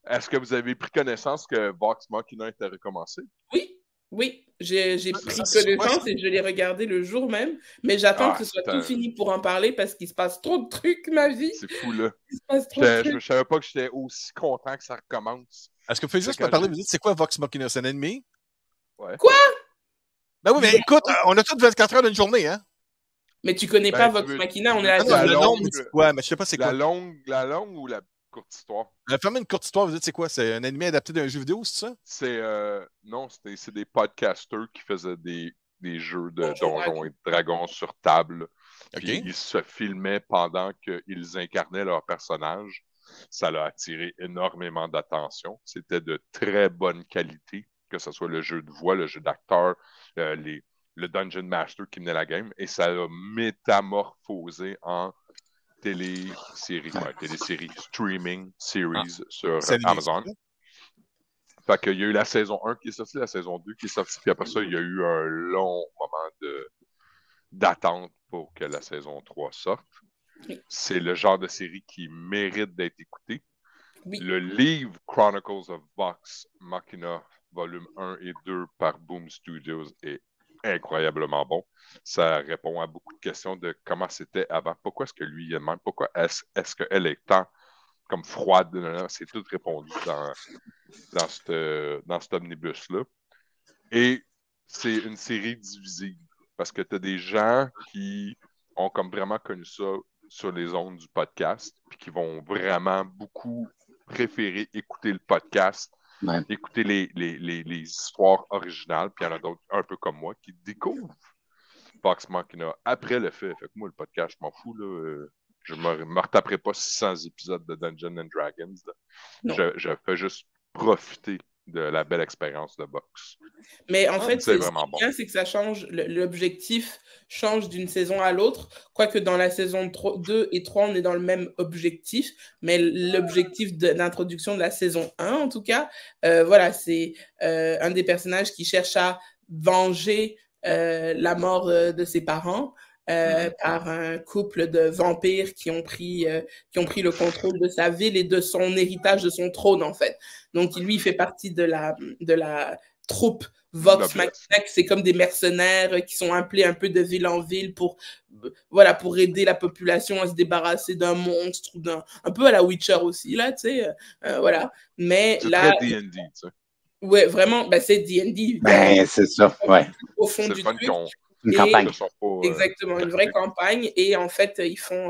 Est-ce que vous avez pris connaissance que Vox Machina était recommencé? Oui, oui, j'ai pris Moi, connaissance et je l'ai regardé le jour même, mais j'attends que Ah, ce soit tout fini pour en parler parce qu'il se passe trop de trucs, ma vie. c'est fou, là. Il se passe trop de Je ne trucs. savais pas que j'étais aussi content que ça recommence. est-ce que vous pouvez C'est juste me quand parler, j'ai... vous dites, c'est quoi Vox Machina? C'est un ennemi? Ouais. Quoi? Ben oui, mais écoute, on a toutes 24 heures d'une journée, hein? Mais tu connais pas Ben, Vox Machina, on est à veux la Ah non, la le saison nom longue, me dit quoi, mais je sais pas c'est quoi. la longue ou la courte histoire? Fermez une courte histoire, vous dites, c'est quoi? C'est un anime adapté d'un jeu vidéo, c'est ça? Non, c'est des podcasters qui faisaient des jeux de Donjons Donjons et Dragons sur table. OK. Puis ils se filmaient pendant qu'ils incarnaient leur personnage. Ça l'a attiré énormément d'attention. C'était de très bonne qualité, que ce soit le jeu de voix, le jeu d'acteur, le Dungeon Master qui menait la game. Et ça l'a métamorphosé en télésérie, streaming series sur C'est animé, Amazon. Fait qu'il y a eu la saison 1 qui est sortie, la saison 2 qui est sortie, puis après ça, il y a eu un long moment d'attente pour que la saison 3 sorte. Oui. C'est le genre de série qui mérite d'être écoutée. Oui. Le livre Chronicles of Vox Machina, volume 1 et 2 par Boom Studios est incroyablement bon. Ça répond à beaucoup de questions de comment c'était avant. Pourquoi est-ce que lui il est même? Pourquoi est-ce qu'elle est tant comme froide? C'est tout répondu dans cet omnibus-là. Et c'est une série divisive parce que tu as des gens qui ont comme vraiment connu ça sur les ondes du podcast puis qui vont vraiment beaucoup préférer écouter le podcast, écouter les histoires originales, puis il y en a d'autres un peu comme moi qui découvrent Vox Machina après le fait. Fait que moi, le podcast, je m'en fous, là. Je ne me retaperai pas 600 épisodes de Dungeons and Dragons. Je fais juste profiter de la belle expérience de boxe. Mais en fait, c'est ce vraiment qui est bon. bien, c'est que ça change, l'objectif change d'une saison à l'autre. Quoique dans la saison 2 et 3, on est dans le même objectif, mais l'objectif d'introduction de la saison 1, en tout cas, voilà, c'est un des personnages qui cherche à venger la mort de ses parents. Par un couple de vampires qui ont pris le contrôle de sa ville et de son héritage, de son trône, en fait. Donc, lui, il fait partie de la troupe Vox Machina, c'est comme des mercenaires qui sont appelés un peu de ville en ville pour aider la population à se débarrasser d'un monstre ou un peu à la Witcher aussi, là, tu sais, voilà. Mais c'est là, très D&D, tu sais. Ouais, vraiment, c'est D&D. Ben, c'est ça, ouais. Au fond c'est du truc. Une campagne. Exactement, une vraie campagne. Et en fait, ils font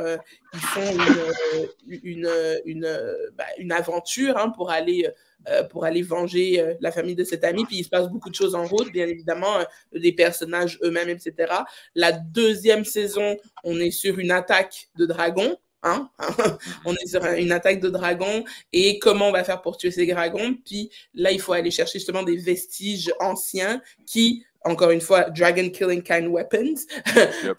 une aventure pour aller venger la famille de cet ami. Puis il se passe beaucoup de choses en route, bien évidemment, les personnages eux-mêmes, etc. La deuxième saison, on est sur une attaque de dragons. On est sur une attaque de dragons et comment on va faire pour tuer ces dragons. Puis là, il faut aller chercher justement des vestiges anciens qui, encore une fois, Dragon Killing Kind Weapons.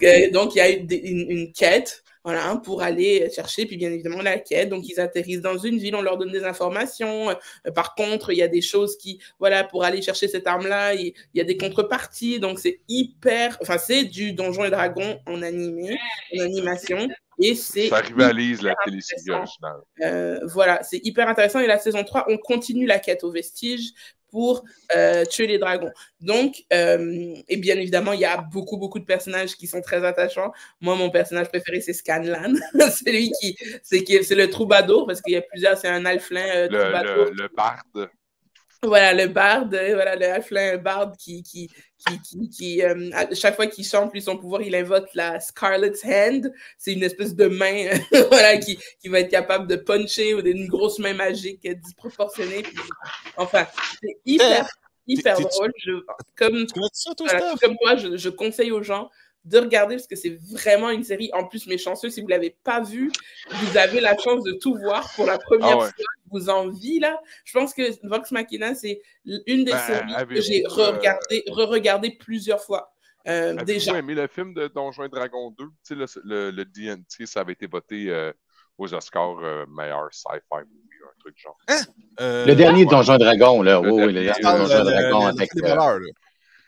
Yep. Donc, il y a une quête, voilà, pour aller chercher, puis bien évidemment, la quête. Donc, ils atterrissent dans une ville, on leur donne des informations. Par contre, il y a des choses qui, voilà, pour aller chercher cette arme-là, il y a des contreparties. Donc, c'est c'est du Donjons et Dragons en animation. Et ça rivalise la télésérie originale. Voilà, c'est hyper intéressant. Et la saison 3, on continue la quête aux vestiges pour tuer les dragons. Donc, et bien évidemment, il y a beaucoup, beaucoup de personnages qui sont très attachants. Moi, mon personnage préféré, c'est Scanlan. C'est lui c'est le troubadour, parce qu'il y a plusieurs, c'est un alflin troubadour. Le barde. Voilà, le barde, voilà, le alflin barde qui chaque fois qu'il chante, lui, son pouvoir, il invoque la Scarlet's Hand. C'est une espèce de main, voilà, qui va être capable de puncher ou d'une grosse main magique disproportionnée. Puis, enfin, c'est hyper drôle. Comme toi, je conseille aux gens de regarder parce que c'est vraiment une série. En plus, mes chanceux, si vous ne l'avez pas vue, vous avez la chance de tout voir pour la première fois. Vous envie, là. Je pense que Vox Machina, c'est une des séries que j'ai re-regardé plusieurs fois. Avez-vous aimé le film de Donjons et Dragons 2? Tu sais, le D&T, ça avait été voté aux Oscars meilleur sci-fi movie, un truc genre. Le dernier Donjons et Dragons, là. Oui, le dernier Donjons et Dragons avec...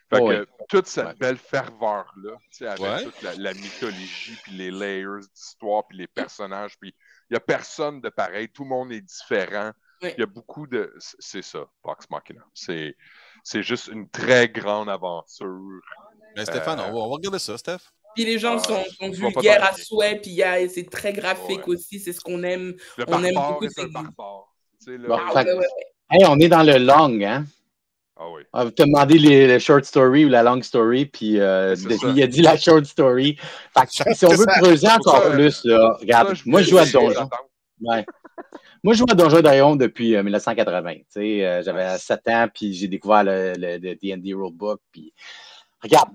Fait que toute cette belle ferveur-là, avec toute la mythologie, puis les layers d'histoire, puis les personnages, puis il n'y a personne de pareil, tout le monde est différent. Oui. Il y a beaucoup de... C'est ça, Vox Machina. C'est juste une très grande aventure. Mais Stéphane, on va regarder ça, Steph. Puis les gens sont je vois pas vulgaires à t'ennuyer. souhait, puis c'est très graphique aussi, c'est ce qu'on aime. Le On aime barbare beaucoup est un ces... barbare. Bon, Ah, ouais. hey, on est dans le long, hein? Ah oui. On va te demander les short story ou la long story, puis il a dit la short story. Fait que, si on veut creuser encore plus, là, regarde, moi je joue à Donjon. Ouais. Moi, je joue à Donjon Dragon depuis 1980. J'avais 7 ans, puis j'ai découvert le D&D Rulebook. Puis, regarde,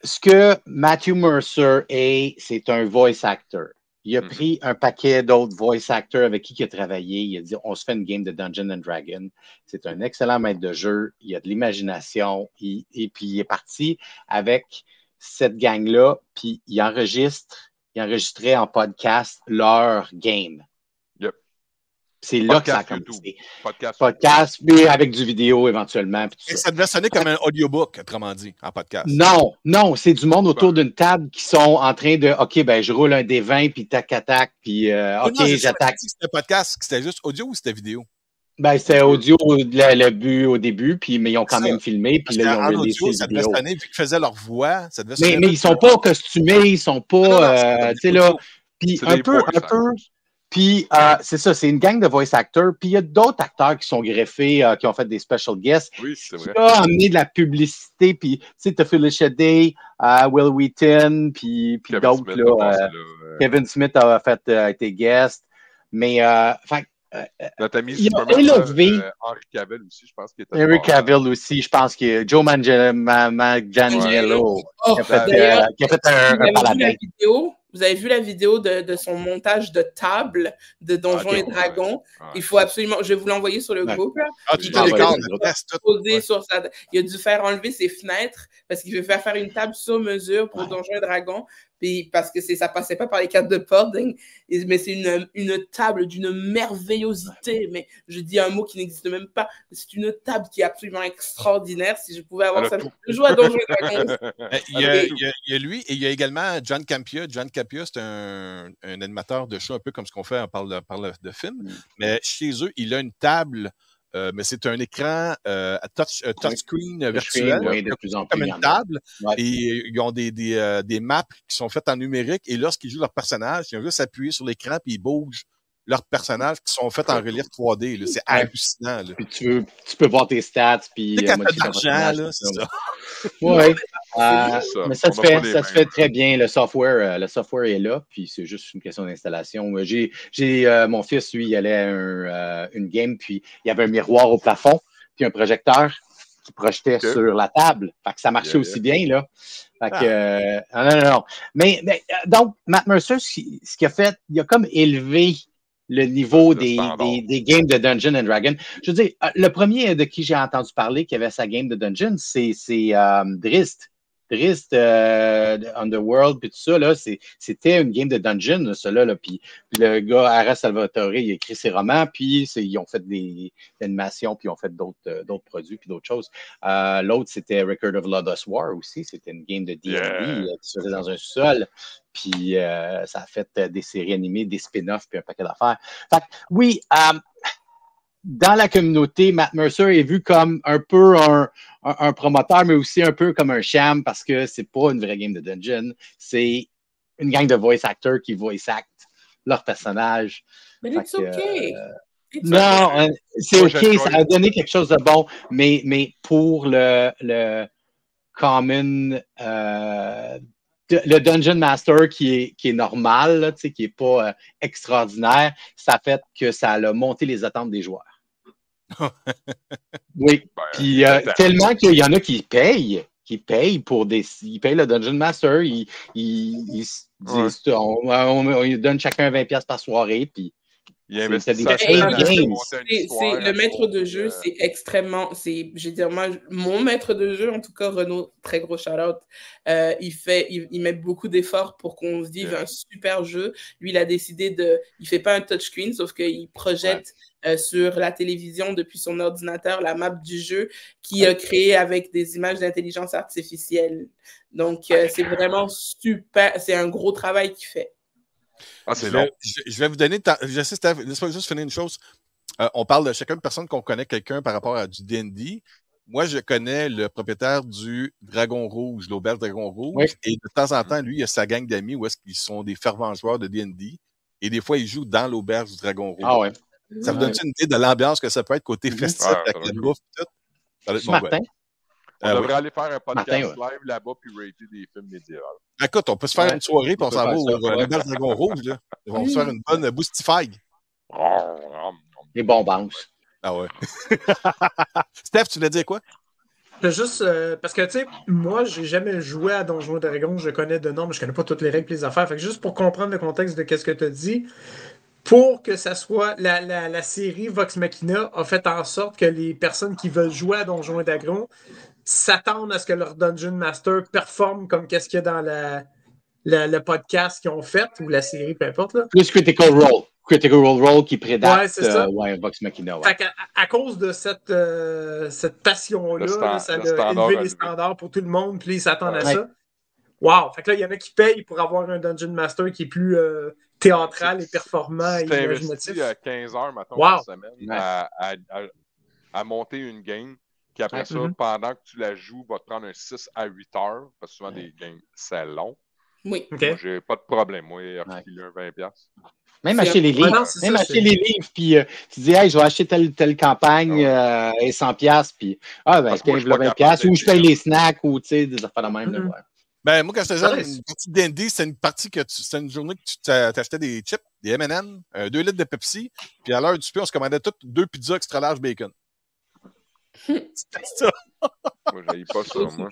ce que Matthew Mercer est, c'est un voice actor. Il a pris un paquet d'autres voice actors avec qui il a travaillé. Il a dit, on se fait une game de Dungeons and Dragons. C'est un excellent maître de jeu. Il a de l'imagination. Et puis, il est parti avec cette gang-là. Puis, il enregistrait en podcast leur game. Yep. C'est là que ça a commencé. Podcast, mais avec du vidéo éventuellement. Puis tout ça devait sonner comme un audiobook, autrement dit, en podcast. Non, c'est du monde autour d'une table qui sont en train de OK, ben je roule un des 20 puis tac-tac, puis OK, j'attaque. C'était podcast, c'était juste audio ou c'était vidéo? Ben, c'était audio le but au début, puis mais ils ont quand même filmé, puis là, ils ont releasé audio, ça devait sonner, vu qu'ils faisaient leur voix, ça devait sonner. Mais ils sont pas costumés, ils sont pas, tu sais là, puis un peu. Puis, c'est ça, c'est une gang de voice actors. Puis, il y a d'autres acteurs qui sont greffés, qui ont fait des special guests. Oui, c'est vrai. Qui ont amené de la publicité. Puis, tu sais, tu as Felicia Day, Will Wheaton, puis d'autres. Là, Kevin Smith a été guest. Mais, notre ami il a élevé. Henry Cavill aussi, je pense qu'il était. Henry Cavill aussi, je pense que Joe Manganiello qui a fait un paladin. Vous avez vu la vidéo de son montage de table de Donjons et Dragons. Ouais. Il faut absolument... Je vais vous l'envoyer sur le groupe. Là. Tu te décales. Il a dû faire enlever ses fenêtres parce qu'il veut faire une table sur mesure pour Donjons et Dragons. Puis parce que ça passait pas par les cartes de porte. Mais c'est une table d'une merveillosité. Mais je dis un mot qui n'existe même pas. C'est une table qui est absolument extraordinaire. Si je pouvais avoir ça, je joue à Donjons et Dragons. Il y a lui et il y a également John Campia. John Campia, c'est un animateur de show, un peu comme ce qu'on fait, on parle de film. Mais chez eux, il a une table, mais c'est un écran touchscreen virtuel, comme une table. Ouais. Et ils ont des maps qui sont faites en numérique. Et lorsqu'ils jouent leur personnage, ils ont juste appuyé sur l'écran puis ils bougent leurs personnages qui sont faits en relief 3D. C'est hallucinant. Là. Puis tu peux voir tes stats. Puis quand t'as de l'argent, là, c'est ça. Oui. Mais ça se fait très bien. Le software est là. Puis c'est juste une question d'installation. J'ai mon fils, lui, il allait à une game. Puis il y avait un miroir au plafond. Puis un projecteur qui projetait sur la table. Fait que ça marchait aussi bien, là. Fait que, non. Mais donc, Matt Mercer, ce qu'il a fait, il a comme élevé le niveau des games de Dungeons and Dragons. Je veux dire, le premier de qui j'ai entendu parler qui avait sa game de Dungeon, c'est Drizzt. Drizzt, Underworld, puis tout ça, là, c'était une game de Dungeon, ça, là. Puis le gars, Ara Salvatore, il a écrit ses romans, puis ils ont fait des animations, puis ils ont fait d'autres produits, puis d'autres choses. L'autre, c'était Record of Lodoss War aussi. C'était une game de D&D qui se faisait dans un sol. Puis ça a fait des séries animées, des spin-offs, puis un paquet d'affaires. Fait que, oui, dans la communauté, Matt Mercer est vu comme un peu un promoteur, mais aussi un peu comme un sham parce que c'est pas une vraie game de Dungeon. C'est une gang de voice actors qui voice act leur personnage. Mais c'est OK. Non, c'est OK, ça a donné quelque chose de bon, mais pour le common... le Dungeon Master qui est normal, là, qui n'est pas extraordinaire, ça a fait que ça a monté les attentes des joueurs. Oui. Puis tellement qu'il y en a qui payent pour ils payent le Dungeon Master. Ils disent on donne chacun 20$ par soirée. Puis le maître de jeu, c'est extrêmement. Je veux dire, moi, mon maître de jeu, en tout cas, Renaud, très gros shout-out, il met beaucoup d'efforts pour qu'on se vive un super jeu. Lui, il a décidé il fait pas un touchscreen, sauf qu'il projette sur la télévision depuis son ordinateur la map du jeu qu'il a créé avec des images d'intelligence artificielle. Donc, c'est vraiment super. C'est un gros travail qu'il fait. Ah, c'est long. Je vais vous donner... J'essaie, Steph, laisse-moi juste finir une chose. On parle de chacun de personnes qu'on connaît quelqu'un par rapport à du D&D. Moi, je connais le propriétaire du Dragon Rouge, l'auberge Dragon Rouge. Oui. Et de temps en temps, lui, il a sa gang d'amis où est-ce qu'ils sont des fervents joueurs de D&D. Et des fois, ils jouent dans l'auberge du Dragon Rouge. Ah ouais. Ça vous donne une idée de l'ambiance que ça peut être côté festif avec la bouffe et tout? Ce matin. On devrait aller faire un podcast live là-bas puis rater des films médiévaux. Écoute, on peut se faire une soirée puis on s'en va au l'auberge Dragon Rouge. Là. On va se faire une bonne boostify. Des bonbons. Ah ouais. Steph, tu voulais dire quoi? Juste parce que, tu sais, moi, j'ai jamais joué à Donjons et Dragons. Je connais de nom, mais je connais pas toutes les règles et les affaires. Fait que juste pour comprendre le contexte de qu'est-ce que tu as dit, pour que ça soit... La série Vox Machina a fait en sorte que les personnes qui veulent jouer à Donjons et Dragons s'attendent à ce que leur Dungeon Master performe comme qu'est-ce qu'il y a dans le podcast qu'ils ont fait, ou la série, peu importe. Là. Plus Critical Role. Critical Role qui prédate Vox Machina. Ouais. À cause de cette passion-là, ça a élevé les standards pour tout le monde, puis ils s'attendent à ça. Wow! Fait que là, il y en a qui payent pour avoir un Dungeon Master qui est plus théâtral et performant et imaginatif. Tu investi 15 heures, mettons, par semaine à monter une game, puis après ça, pendant que tu la joues, va te prendre un 6 à 8 heures, parce que souvent des games, c'est long. Oui. Okay. Moi, j'ai pas de problème. Moi, il a filé un 20$. Même acheter les livres. Acheter les livres, puis tu dis, hey, je vais acheter telle campagne et 100$, puis je paye 20$, ou je paye les snacks, ou tu sais, des affaires de même. Ben, moi, quand j'étais jeune, une partie de D&D, c'est une partie c'est une journée que tu t'achetais des chips, des M&M, 2 litres de Pepsi, puis à l'heure du souper, on se commandait toutes 2 pizzas extra large bacon. C'était ça. Moi, j'haïs pas ça, moi.